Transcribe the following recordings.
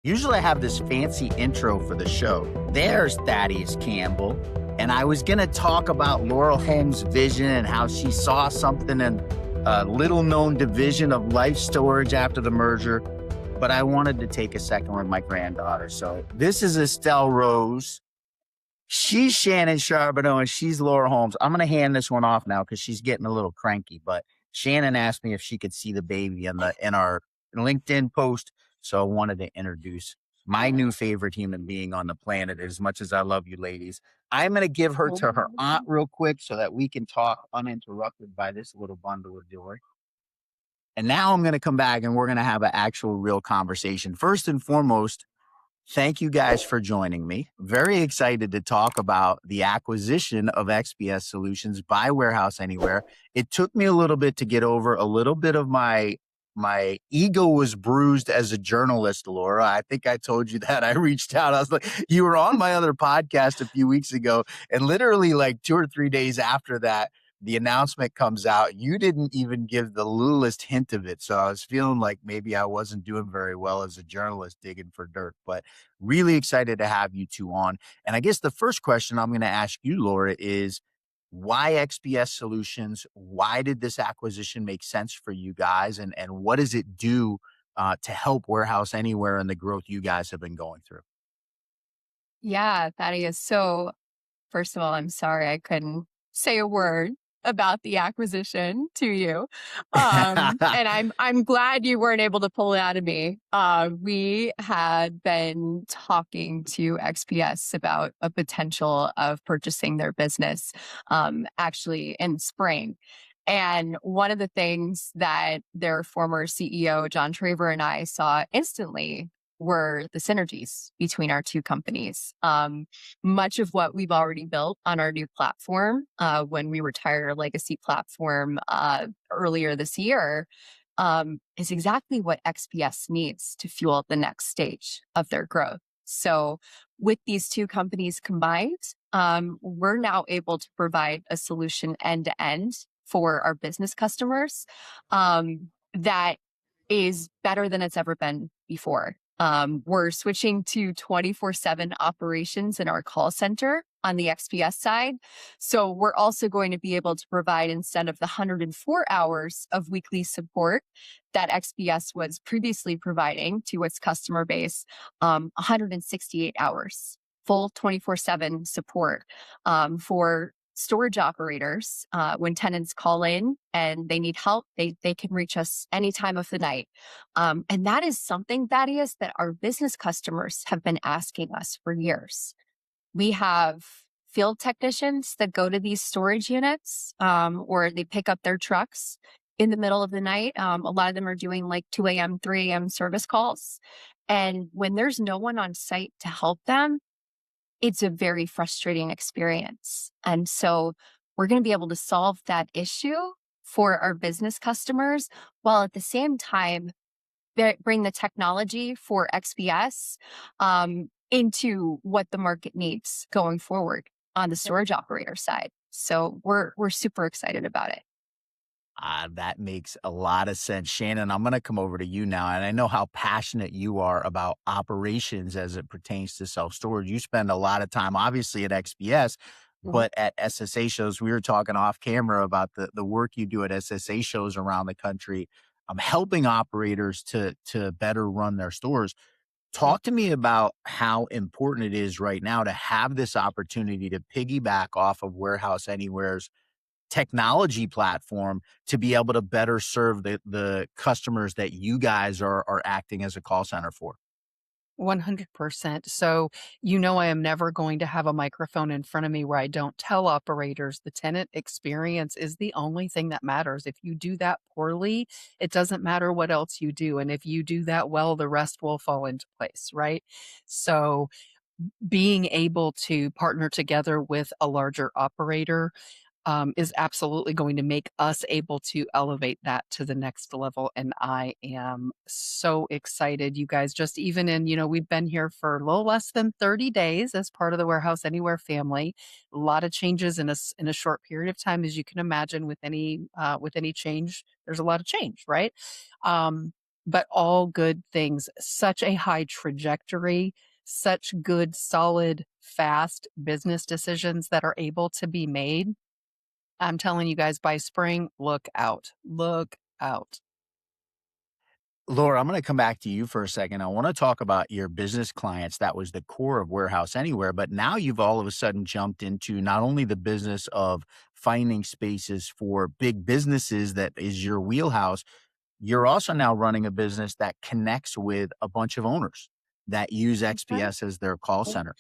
Usually I have this fancy intro for the show. There's Thaddeus Campbell. And I was going to talk about Laura Holmes' vision and how she saw something in a little known division of life storage after the merger. But I wanted to take a second with my granddaughter. So this is Estelle Rose. She's Shannon Charbonneau and she's Laura Holmes. I'm going to hand this one off now because she's getting a little cranky. But Shannon asked me if she could see the baby in our LinkedIn post. So I wanted to introduce my new favorite human being on the planet. As much as I love you ladies, I'm going to give her to her aunt real quick so that we can talk uninterrupted by this little bundle of joy. And now I'm going to come back and we're going to have an actual real conversation. First and foremost, thank you guys for joining me. Very excited to talk about the acquisition of XPS Solutions by Warehouse Anywhere. It took me a little bit to get over a little bit of my ego was bruised as a journalist, Laura. I think I told you that. I reached out. I was like, you were on my other podcast a few weeks ago. And literally like 2 or 3 days after that, the announcement comes out. You didn't even give the littlest hint of it. So I was feeling like maybe I wasn't doing very well as a journalist digging for dirt, but really excited to have you two on. And I guess the first question I'm going to ask you, Laura, is why XPS Solutions? Why did this acquisition make sense for you guys? And what does it do to help Warehouse Anywhere and the growth you guys have been going through? Yeah, Thaddeus. So first of all, I'm sorry I couldn't say a word about the acquisition to you. And I'm glad you weren't able to pull it out of me. We had been talking to XPS about a potential of purchasing their business actually in spring. And one of the things that their former CEO, John Traver, and I saw instantly were the synergies between our two companies. Much of what we've already built on our new platform, when we retired our legacy platform earlier this year, is exactly what XPS needs to fuel the next stage of their growth. So with these two companies combined, we're now able to provide a solution end to end for our business customers that is better than it's ever been before. We're switching to 24/7 operations in our call center on the XPS side. So we're also going to be able to provide, instead of the 104 hours of weekly support that XPS was previously providing to its customer base, 168 hours, full 24/7 support for storage operators. When tenants call in and they need help, they can reach us any time of the night. And that is something, Thaddeus, that our business customers have been asking us for years. We have field technicians that go to these storage units, or they pick up their trucks in the middle of the night. A lot of them are doing like 2 a.m., 3 a.m. service calls. And when there's no one on site to help them, it's a very frustrating experience. And so we're going to be able to solve that issue for our business customers, while at the same time bring the technology for XPS into what the market needs going forward on the storage operator side. So we're super excited about it. That makes a lot of sense. Shannon, I'm going to come over to you now. And I know how passionate you are about operations as it pertains to self-storage. You spend a lot of time, obviously, at XPS, but at SSA shows. We were talking off camera about the work you do at SSA shows around the country, helping operators to better run their stores. Talk to me about how important it is right now to have this opportunity to piggyback off of Warehouse Anywhere's technology platform to be able to better serve the customers that you guys are acting as a call center for. 100%. So, I am never going to have a microphone in front of me where I don't tell operators the tenant experience is the only thing that matters. If you do that poorly, it doesn't matter what else you do. And if you do that well, the rest will fall into place, right? So, being able to partner together with a larger operator is absolutely going to make us able to elevate that to the next level. And I am so excited. You guys, just even we've been here for a little less than 30 days as part of the Warehouse Anywhere family. A lot of changes in a short period of time, as you can imagine. With any change, there's a lot of change, right? but all good things. Such a high trajectory, such good, solid, fast business decisions that are able to be made. I'm telling you guys, by spring, look out. Look out. Laura, I'm going to come back to you for a second. I want to talk about your business clients. That was the core of Warehouse Anywhere, but now you've all of a sudden jumped into not only the business of finding spaces for big businesses that is your wheelhouse, you're also now running a business that connects with a bunch of owners that use That's right. XPS as their call center.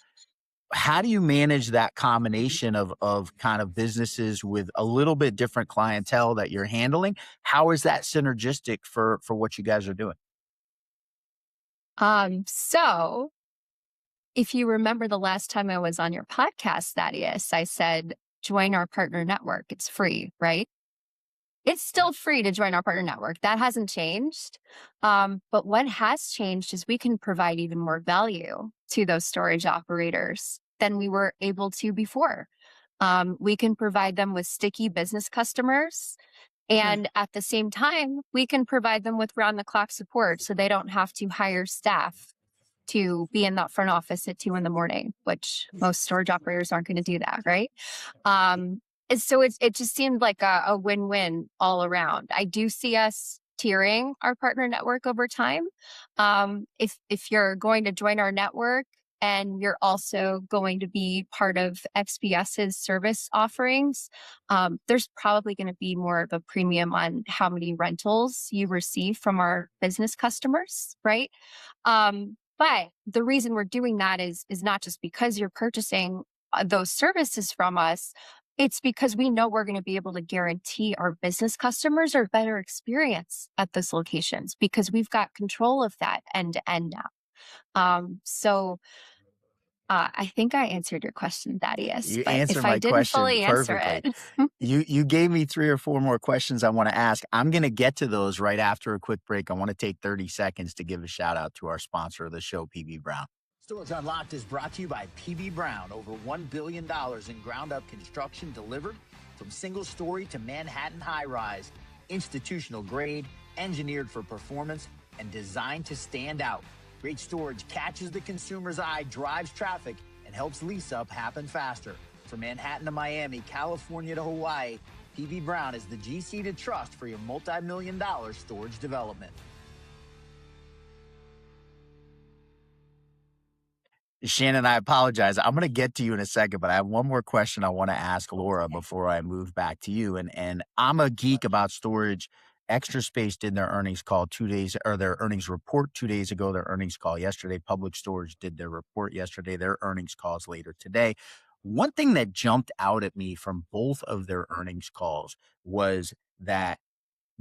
How do you manage that combination of kind of businesses with a little bit different clientele that you're handling? How is that synergistic for what you guys are doing? So if you remember the last time I was on your podcast, Thaddeus, I said, join our partner network. It's free, right? It's still free to join our partner network. That hasn't changed. But what has changed is we can provide even more value to those storage operators than we were able to before. We can provide them with sticky business customers. And at the same time, we can provide them with round the clock support so they don't have to hire staff to be in that front office at 2 a.m, which most storage operators aren't going to do that, right? And so it just seemed like a win-win all around. I do see us tiering our partner network over time. If you're going to join our network and you're also going to be part of XPS's service offerings, there's probably going to be more of a premium on how many rentals you receive from our business customers, right? But the reason we're doing that is not just because you're purchasing those services from us. It's because we know we're going to be able to guarantee our business customers a better experience at those locations because we've got control of that end to end now. I think I answered your question, Thaddeus, You but answered if I my didn't question fully answer perfectly. it, You gave me 3 or 4 more questions I want to ask. I'm going to get to those right after a quick break. I want to take 30 seconds to give a shout out to our sponsor of the show, PB Brown. Storage Unlocked is brought to you by PB Brown. Over $1 billion in ground-up construction delivered from single-story to Manhattan high-rise, institutional grade, engineered for performance, and designed to stand out. Great storage catches the consumer's eye, drives traffic, and helps lease-up happen faster. From Manhattan to Miami, California to Hawaii, PB Brown is the GC to trust for your multi-million-dollar storage development. Shannon, I apologize. I'm going to get to you in a second, but I have one more question I want to ask Laura before I move back to you. And I'm a geek about storage. Extra Space did their earnings call 2 days, or their earnings report 2 days ago, their earnings call yesterday. Public Storage did their report yesterday, their earnings calls later today. One thing that jumped out at me from both of their earnings calls was that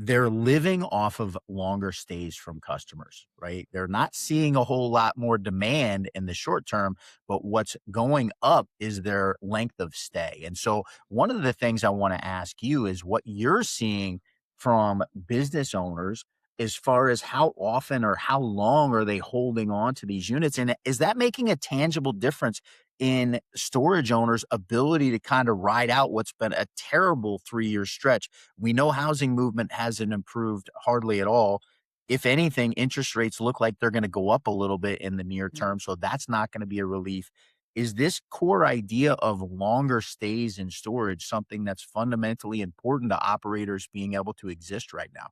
they're living off of longer stays from customers, right? They're not seeing a whole lot more demand in the short term, but what's going up is their length of stay. And so one of the things I want to ask you is what you're seeing from business owners as far as how often or how long are they holding on to these units? And is that making a tangible difference in storage owners' ability to kind of ride out what's been a terrible 3-year stretch? We know housing movement hasn't improved hardly at all. If anything, interest rates look like they're going to go up a little bit in the near term, so that's not going to be a relief. Is this core idea of longer stays in storage something that's fundamentally important to operators being able to exist right now?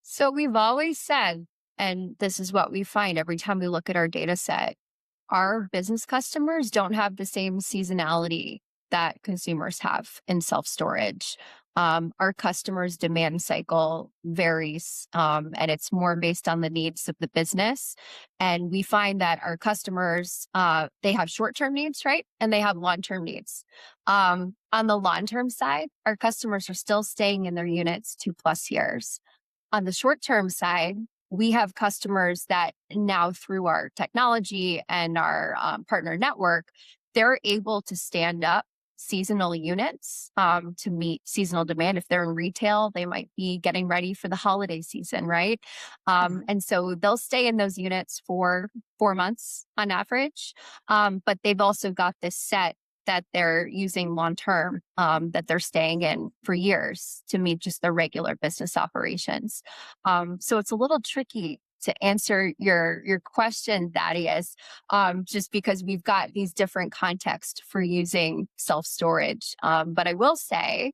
so we've always said, and this is what we find every time we look at our data set, our business customers don't have the same seasonality that consumers have in self-storage. Our customers' demand cycle varies, and it's more based on the needs of the business. And we find that our customers, they have short-term needs, right? And they have long-term needs. On the long-term side, our customers are still staying in their units 2+ years. On the short-term side, we have customers that now through our technology and our partner network, they're able to stand up seasonal units to meet seasonal demand. If they're in retail, they might be getting ready for the holiday season, right? And so they'll stay in those units for 4 months on average. But they've also got this set that they're using long term, that they're staying in for years to meet just their regular business operations. So it's a little tricky to answer your question, Thaddeus, just because we've got these different contexts for using self storage. But I will say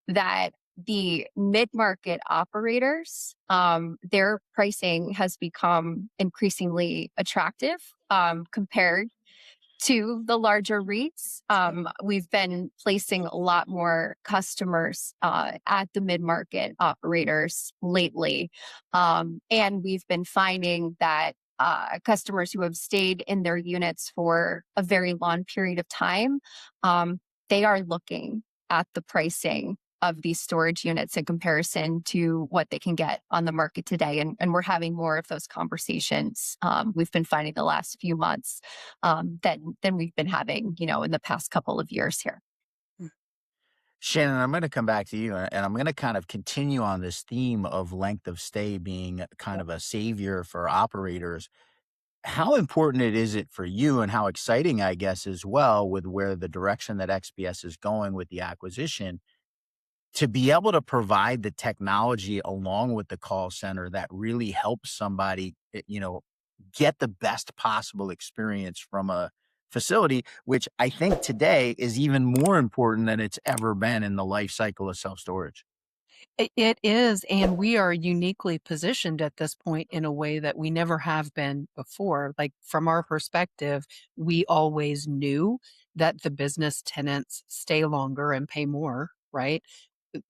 that the mid-market operators, their pricing has become increasingly attractive compared to the larger REITs. We've been placing a lot more customers at the mid-market operators lately. And we've been finding that customers who have stayed in their units for a very long period of time, they are looking at the pricing of these storage units in comparison to what they can get on the market today. And we're having more of those conversations. We've been finding the last few months than we've been having, in the past couple of years here. Shannon, I'm going to come back to you, and I'm going to kind of continue on this theme of length of stay being kind of a savior for operators. How important is it for you, and how exciting, I guess, as well, with where the direction that XPS is going with the acquisition, to be able to provide the technology along with the call center that really helps somebody, get the best possible experience from a facility, which I think today is even more important than it's ever been in the life cycle of self-storage. It is, and we are uniquely positioned at this point in a way that we never have been before. Like, from our perspective, we always knew that the business tenants stay longer and pay more, right?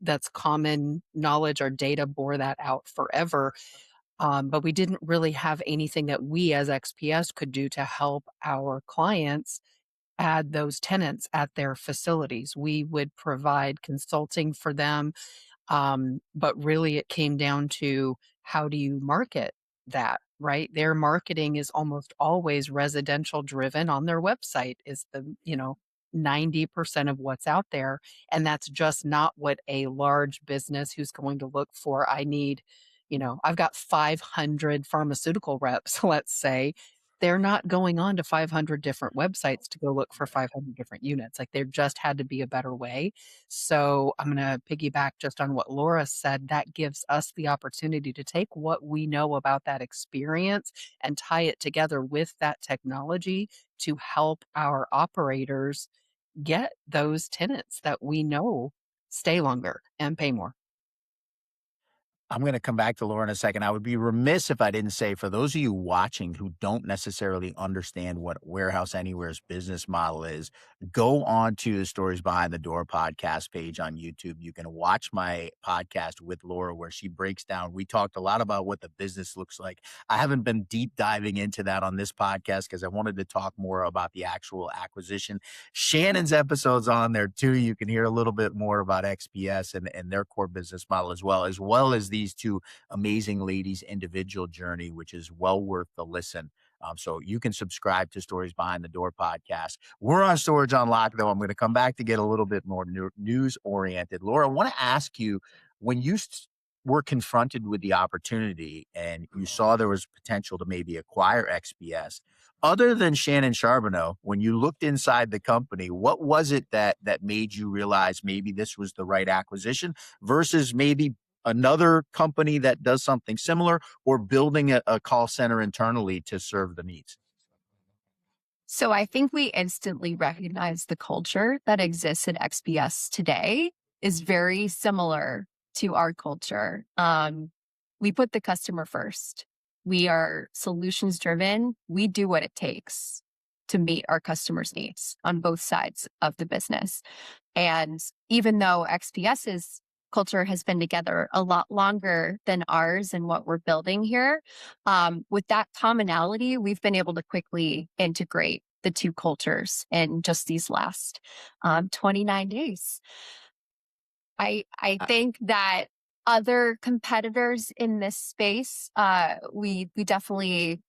That's common knowledge. Our data bore that out forever. But we didn't really have anything that we as XPS could do to help our clients add those tenants at their facilities. We would provide consulting for them, but really it came down to, how do you market that, right? Their marketing is almost always residential driven on their website, is the, 90% of what's out there. And that's just not what a large business who's going to look for. I've got 500 pharmaceutical reps, let's say. They're not going on to 500 different websites to go look for 500 different units. Like, there just had to be a better way. So I'm going to piggyback just on what Laura said. That gives us the opportunity to take what we know about that experience and tie it together with that technology to help our operators get those tenants that we know stay longer and pay more. I'm going to come back to Laura in a second. I would be remiss if I didn't say, for those of you watching who don't necessarily understand what Warehouse Anywhere's business model is, go on to the Stories Behind the Door podcast page on YouTube. You can watch my podcast with Laura where she breaks down. We talked a lot about what the business looks like. I haven't been deep diving into that on this podcast because I wanted to talk more about the actual acquisition. Shannon's episode's on there too. You can hear a little bit more about XPS and their core business model as well as these two amazing ladies' individual journey, which is well worth the listen. So you can subscribe to Stories Behind the Door podcast. We're on Storage Unlocked, though. I'm going to come back to get a little bit more news oriented. Laura, I want to ask you, when you were confronted with the opportunity and you saw there was potential to maybe acquire XPS, other than Shannon Charbonneau, when you looked inside the company, what was it that made you realize maybe this was the right acquisition versus maybe another company that does something similar, or building a call center internally to serve the needs? So I think we instantly recognize the culture that exists at XPS today is very similar to our culture. We put the customer first. We are solutions driven. We do what it takes to meet our customers' needs on both sides of the business. And even though XPS's culture has been together a lot longer than ours and what we're building here, with that commonality, we've been able to quickly integrate the two cultures in just these last 29 days. I think that other competitors in this space, we definitely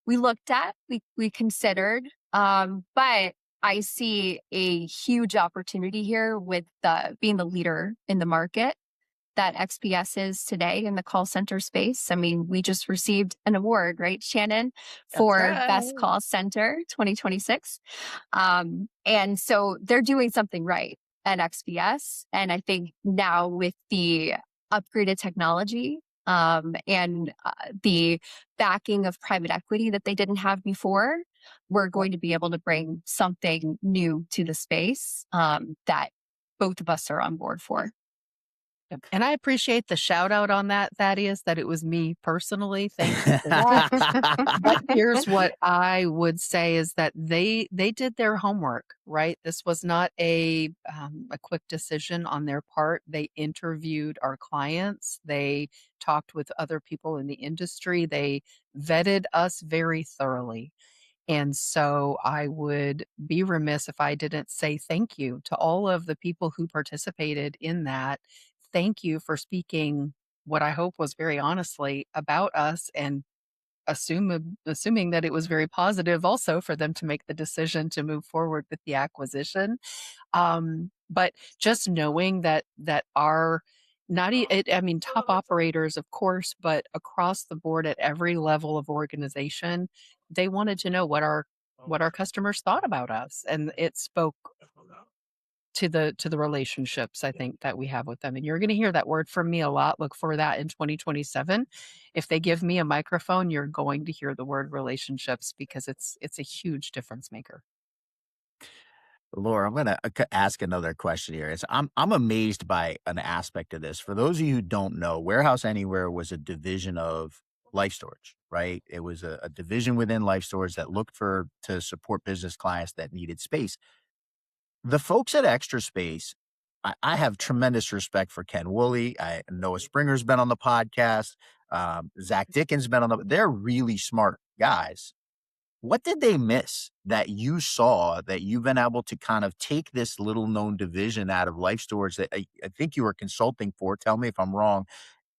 looked at, we considered, but I see a huge opportunity here with being the leader in the market, that XPS is today in the call center space. I mean, we just received an award, right, Shannon, That's for Best right. Call Center 2026. And so they're doing something right at XPS. And I think now with the upgraded technology and the backing of private equity that they didn't have before, we're going to be able to bring something new to the space that both of us are on board for. And I appreciate the shout out on that, Thaddeus, that it was me personally. Thank you for that. But here's what I would say is that they did their homework, right? This was not a quick decision on their part. They interviewed our clients. They talked with other people in the industry. They vetted us very thoroughly. And so I would be remiss if I didn't say thank you to all of the people who participated in that. Thank you for speaking what I hope was very honestly about us, and assuming that it was very positive also for them to make the decision to move forward with the acquisition. But just knowing that our I mean, top operators, of course, but across the board at every level of organization, they wanted to know what our customers thought about us, and it spoke to the relationships I think that we have with them. And you're going to hear that word from me a lot. Look for that in 2027. If they give me a microphone, you're going to hear the word relationships, because it's a huge difference maker. Laura, I'm going to ask another question here. I'm amazed by an aspect of this. For those of you who don't know, Warehouse Anywhere was a division of Life Storage, right? It was a division within Life Storage that looked to support business clients that needed space. The folks at Extra Space, I have tremendous respect for Ken Woolley. Noah Springer's been on the podcast. Zach Dickens been on they're really smart guys. What did they miss that you saw that you've been able to kind of take this little known division out of Life Storage that I think you were consulting for? Tell me if I'm wrong.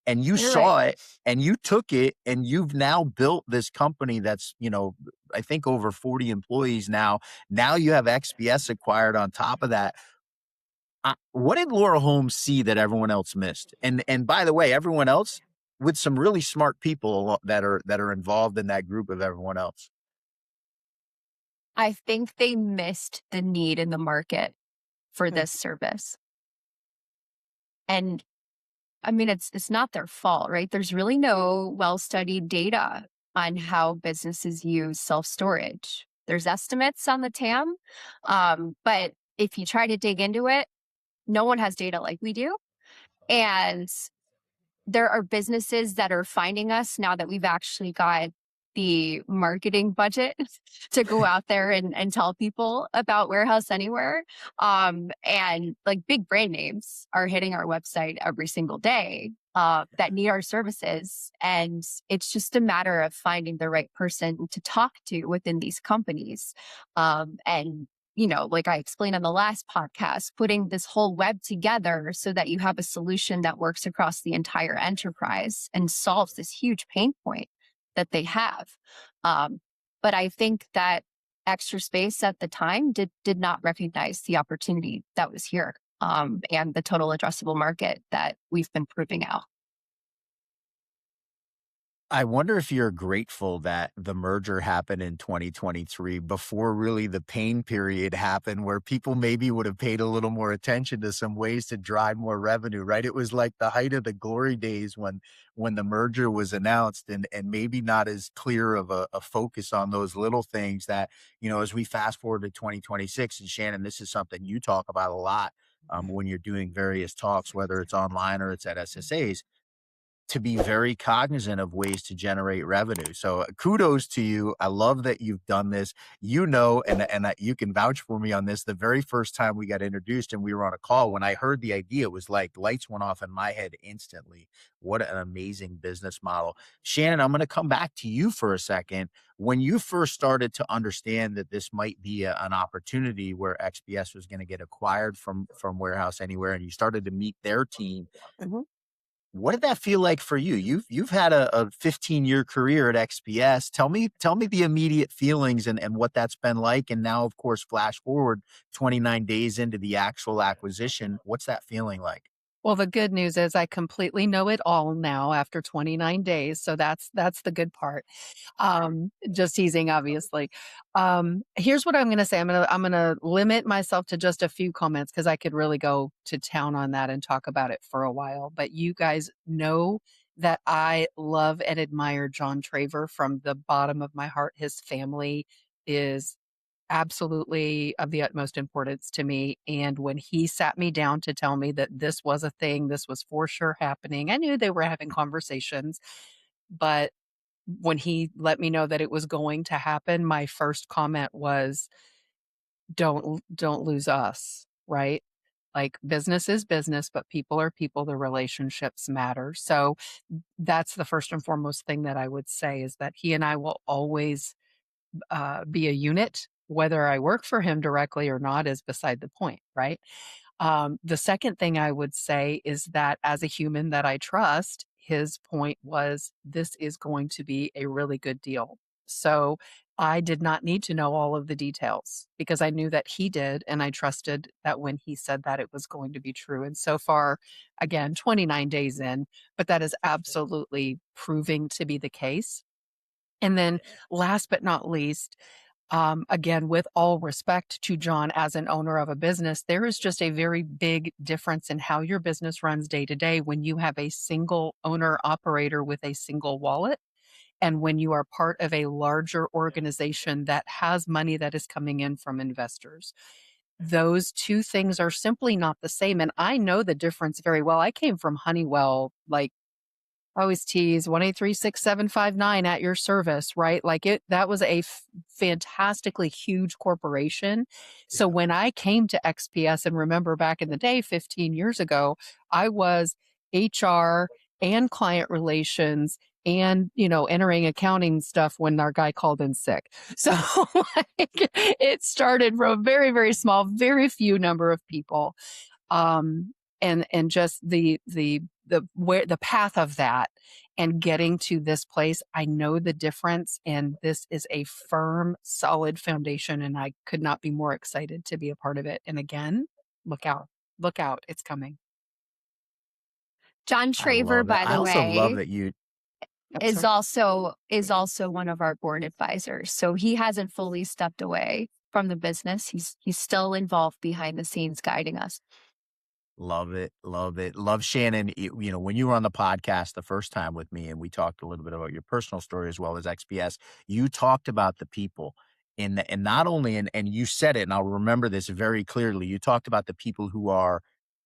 And you You're saw right. it and you took it and you've now built this company that's, I think over 40 employees now. Now you have XPS acquired on top of that. What did Laura Holmes see that everyone else missed? And by the way, everyone else with some really smart people that are involved in that group of everyone else. I think they missed the need in the market for this service. And I mean, it's not their fault, right? There's really no well-studied data on how businesses use self-storage. There's estimates on the TAM, but if you try to dig into it, no one has data like we do. And there are businesses that are finding us now that we've actually got the marketing budget to go out there and tell people about Warehouse Anywhere. And like big brand names are hitting our website every single day that need our services. And it's just a matter of finding the right person to talk to within these companies. And like I explained on the last podcast, putting this whole web together so that you have a solution that works across the entire enterprise and solves this huge pain point that they have. But I think that Extra Space at the time did not recognize the opportunity that was here and the total addressable market that we've been proving out. I wonder if you're grateful that the merger happened in 2023 before really the pain period happened where people maybe would have paid a little more attention to some ways to drive more revenue, right? It was like the height of the glory days when the merger was announced and maybe not as clear of a focus on those little things that, as we fast forward to 2026, and Shannon, this is something you talk about a lot when you're doing various talks, whether it's online or it's at SSAs, to be very cognizant of ways to generate revenue. So kudos to you. I love that you've done this. And you can vouch for me on this. The very first time we got introduced and we were on a call, when I heard the idea, it was like lights went off in my head instantly. What an amazing business model. Shannon, I'm going to come back to you for a second. When you first started to understand that this might be an opportunity where XPS was going to get acquired from Warehouse Anywhere, and you started to meet their team, what did that feel like for you? You've had a 15-year career at XPS. Tell me the immediate feelings and what that's been like. And now, of course, flash forward 29 days into the actual acquisition. What's that feeling like? Well, the good news is I completely know it all now after 29 days. So that's the good part. Just teasing, obviously. Here's what I'm going to say. I'm going to limit myself to just a few comments because I could really go to town on that and talk about it for a while. But you guys know that I love and admire John Traver from the bottom of my heart. His family is absolutely of the utmost importance to me. And when he sat me down to tell me that this was a thing, this was for sure happening, I knew they were having conversations. But when he let me know that it was going to happen, my first comment was, don't lose us, right? Like business is business, but people are people, the relationships matter. So that's the first and foremost thing that I would say is that he and I will always be a unit. Whether I work for him directly or not is beside the point, right? The second thing I would say is that as a human that I trust, his point was this is going to be a really good deal. So I did not need to know all of the details because I knew that he did. And I trusted that when he said that it was going to be true. And so far, again, 29 days in, but that is absolutely proving to be the case. And then last but not least, again, with all respect to John as an owner of a business, there is just a very big difference in how your business runs day to day when you have a single owner operator with a single wallet and when you are part of a larger organization that has money that is coming in from investors. Those two things are simply not the same. And I know the difference very well. I came from Honeywell, like I always tease 1-833-6759 at your service, right? Like that was a fantastically huge corporation. So when I came to XPS and remember back in the day, 15 years ago, I was HR and client relations and, entering accounting stuff when our guy called in sick. So like, it started from a very, very small, very few number of people. And just the path of that and getting to this place, I know the difference, and this is a firm, solid foundation, and I could not be more excited to be a part of it. And again, look out, it's coming. John I Traver, love it. by I the also love way, that you. is Sorry. also one of our board advisors. So he hasn't fully stepped away from the business. He's still involved behind the scenes guiding us. Love it. Love it. Love Shannon. When you were on the podcast the first time with me and we talked a little bit about your personal story as well as XPS, you talked about the people and not only, and you said it, and I'll remember this very clearly. You talked about the people who are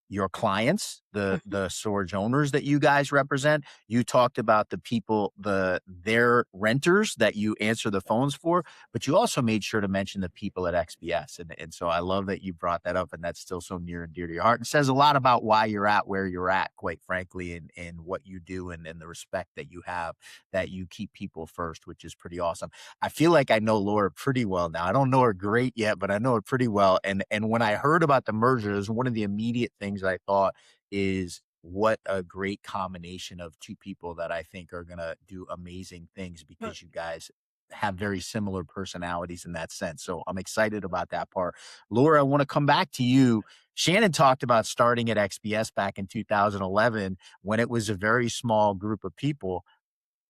your clients, the storage owners that you guys represent. You talked about the people, their renters that you answer the phones for, but you also made sure to mention the people at XPS. And so I love that you brought that up, and that's still so near and dear to your heart. It says a lot about why you're at where you're at, quite frankly, and what you do and the respect that you have, that you keep people first, which is pretty awesome. I feel like I know Laura pretty well now. I don't know her great yet, but I know her pretty well. And when I heard about the merger, it was one of the immediate things I thought is what a great combination of two people that I think are going to do amazing things because you guys have very similar personalities in that sense. So I'm excited about that part. Laura, I want to come back to you. Shannon talked about starting at XPS back in 2011 when it was a very small group of people.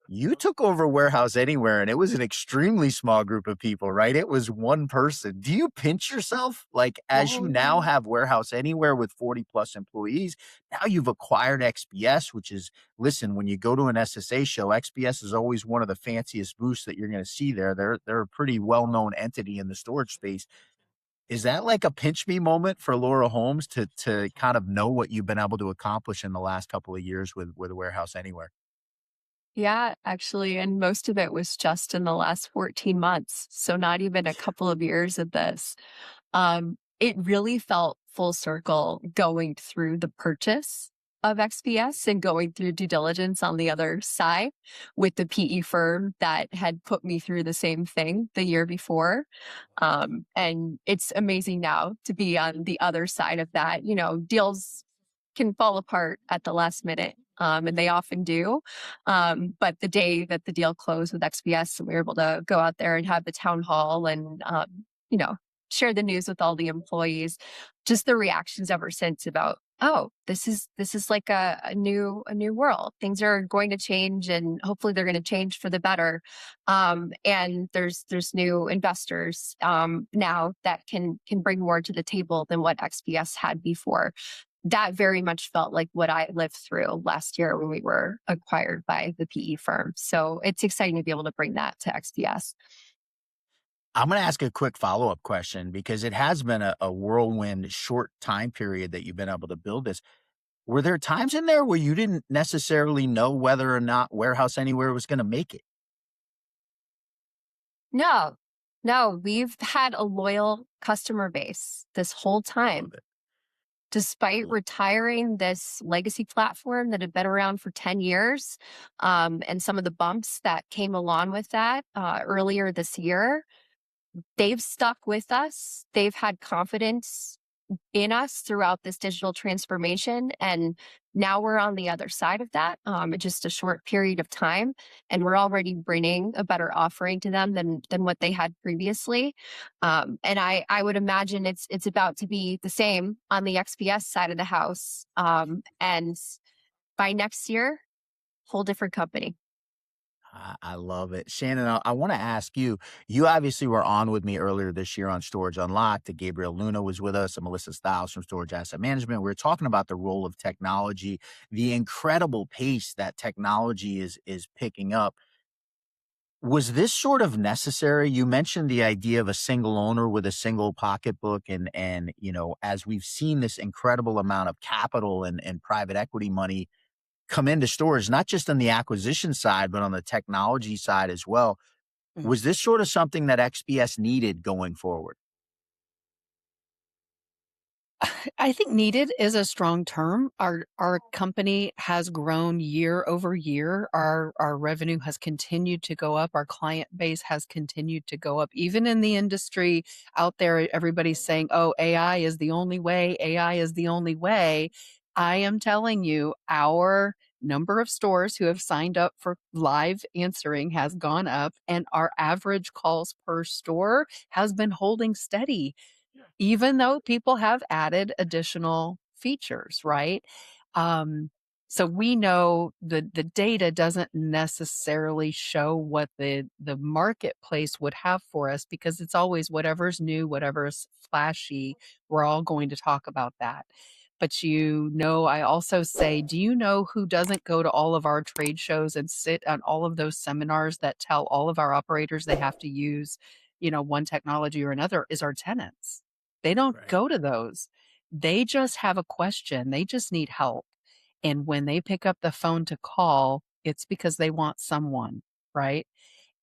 You took over Warehouse Anywhere, and it was an extremely small group of people, right? It was one person. Do you pinch yourself? Like, as you now have Warehouse Anywhere with 40 plus employees, now you've acquired XPS, which is, listen, when you go to an SSA show, XPS is always one of the fanciest booths that you're going to see there. They're a pretty well-known entity in the storage space. Is that like a pinch me moment for Laura Holmes to kind of know what you've been able to accomplish in the last couple of years with Warehouse Anywhere? Yeah, actually, and most of it was just in the last 14 months. So not even a couple of years of this. It really felt full circle going through the purchase of XPS and going through due diligence on the other side with the PE firm that had put me through the same thing the year before. And it's amazing now to be on the other side of that. Deals can fall apart at the last minute. And they often do. But the day that the deal closed with XPS, we were able to go out there and have the town hall and, share the news with all the employees. Just the reactions ever since about oh, this is like a new world. Things are going to change, and hopefully they're going to change for the better. And there's new investors now that can bring more to the table than what XPS had before. That very much felt like what I lived through last year when we were acquired by the PE firm. So it's exciting to be able to bring that to XPS. I'm going to ask a quick follow up question because it has been a whirlwind short time period that you've been able to build this. Were there times in there where you didn't necessarily know whether or not Warehouse Anywhere was going to make it? No, no, we've had a loyal customer base this whole Love time. it. Despite L- retiring this legacy platform that had been around for 10 years, and some of the bumps that came along with that earlier this year, they've stuck with us. They've had confidence in us throughout this digital transformation. And now we're on the other side of that in just a short period of time. And we're already bringing a better offering to them than what they had previously. And I would imagine it's about to be the same on the XPS side of the house. And by next year, whole different company. I love it. Shannon, I want to ask you, you obviously were on with me earlier this year on Storage Unlocked. Gabriel Luna was with us and Melissa Stiles from Storage Asset Management. We were talking about the role of technology, the incredible pace that technology is picking up. Was this sort of necessary? You mentioned the idea of a single owner with a single pocketbook and as we've seen this incredible amount of capital and private equity money come into stores, not just on the acquisition side, but on the technology side as well. Was this sort of something that XPS needed going forward? I think needed is a strong term. Our company has grown year over year. Our revenue has continued to go up. Our client base has continued to go up. Even in the industry out there, everybody's saying, "Oh, AI is the only way. AI is the only way." I am telling you, our number of stores who have signed up for live answering has gone up, and our average calls per store has been holding steady even though people have added additional features, right? Um, so we know the data doesn't necessarily show what the marketplace would have for us because it's always whatever's new, whatever's flashy, we're all going to talk about that. But I also say, do you know who doesn't go to all of our trade shows and sit on all of those seminars that tell all of our operators they have to use, one technology or another is our tenants. They don't Right. go to those. They just have a question. They just need help. And when they pick up the phone to call, it's because they want someone, right?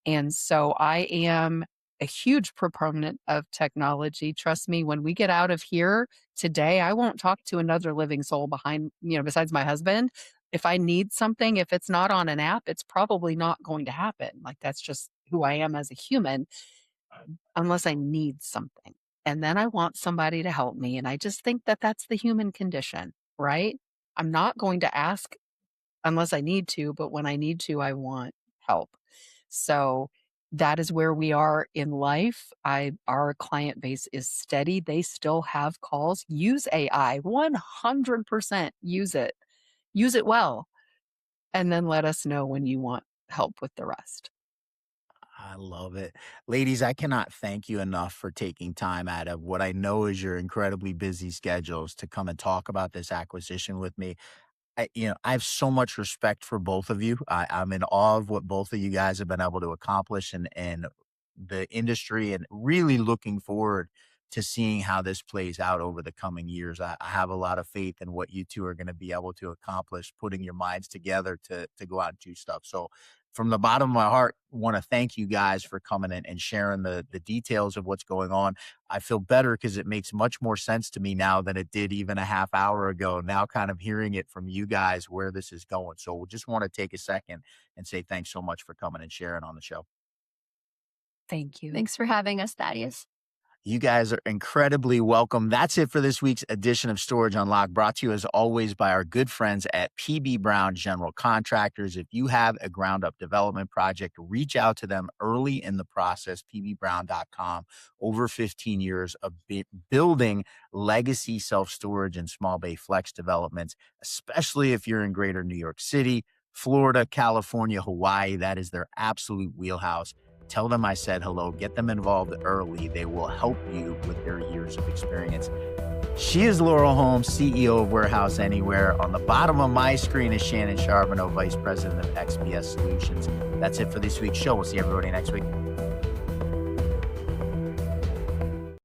And so I am a huge proponent of technology. Trust me, when we get out of here today, I won't talk to another living soul besides my husband. If I need something, if it's not on an app, it's probably not going to happen. Like that's just who I am as a human unless I need something. And then I want somebody to help me. And I just think that that's the human condition, right? I'm not going to ask unless I need to, but when I need to, I want help. So that is where we are in life. Our client base is steady. They still have calls. Use AI, 100% use it. Use it well. And then let us know when you want help with the rest. I love it. Ladies, I cannot thank you enough for taking time out of what I know is your incredibly busy schedules to come and talk about this acquisition with me. I have so much respect for both of you. I'm in awe of what both of you guys have been able to accomplish and the industry, and really looking forward to seeing how this plays out over the coming years. I have a lot of faith in what you two are going to be able to accomplish, putting your minds together to go out and do stuff. So, from the bottom of my heart, want to thank you guys for coming in and sharing the details of what's going on. I feel better because it makes much more sense to me now than it did even a half hour ago. Now, kind of hearing it from you guys where this is going. So, we just want to take a second and say thanks so much for coming and sharing on the show. Thank you. Thanks for having us, Thaddeus. You guys are incredibly welcome. That's it for this week's edition of Storage Unlocked, brought to you as always by our good friends at PB Brown General Contractors. If you have a ground up development project, reach out to them early in the process, pbbrown.com. Over 15 years of building legacy self-storage and small bay flex developments, especially if you're in greater New York City, Florida, California, Hawaii. That is their absolute wheelhouse. Tell them I said hello. Get them involved early. They will help you with their years of experience. She is Laura Holmes, CEO of Warehouse Anywhere. On the bottom of my screen is Shannon Charbonneau, Vice President of XPS Solutions. That's it for this week's show. We'll see everybody next week.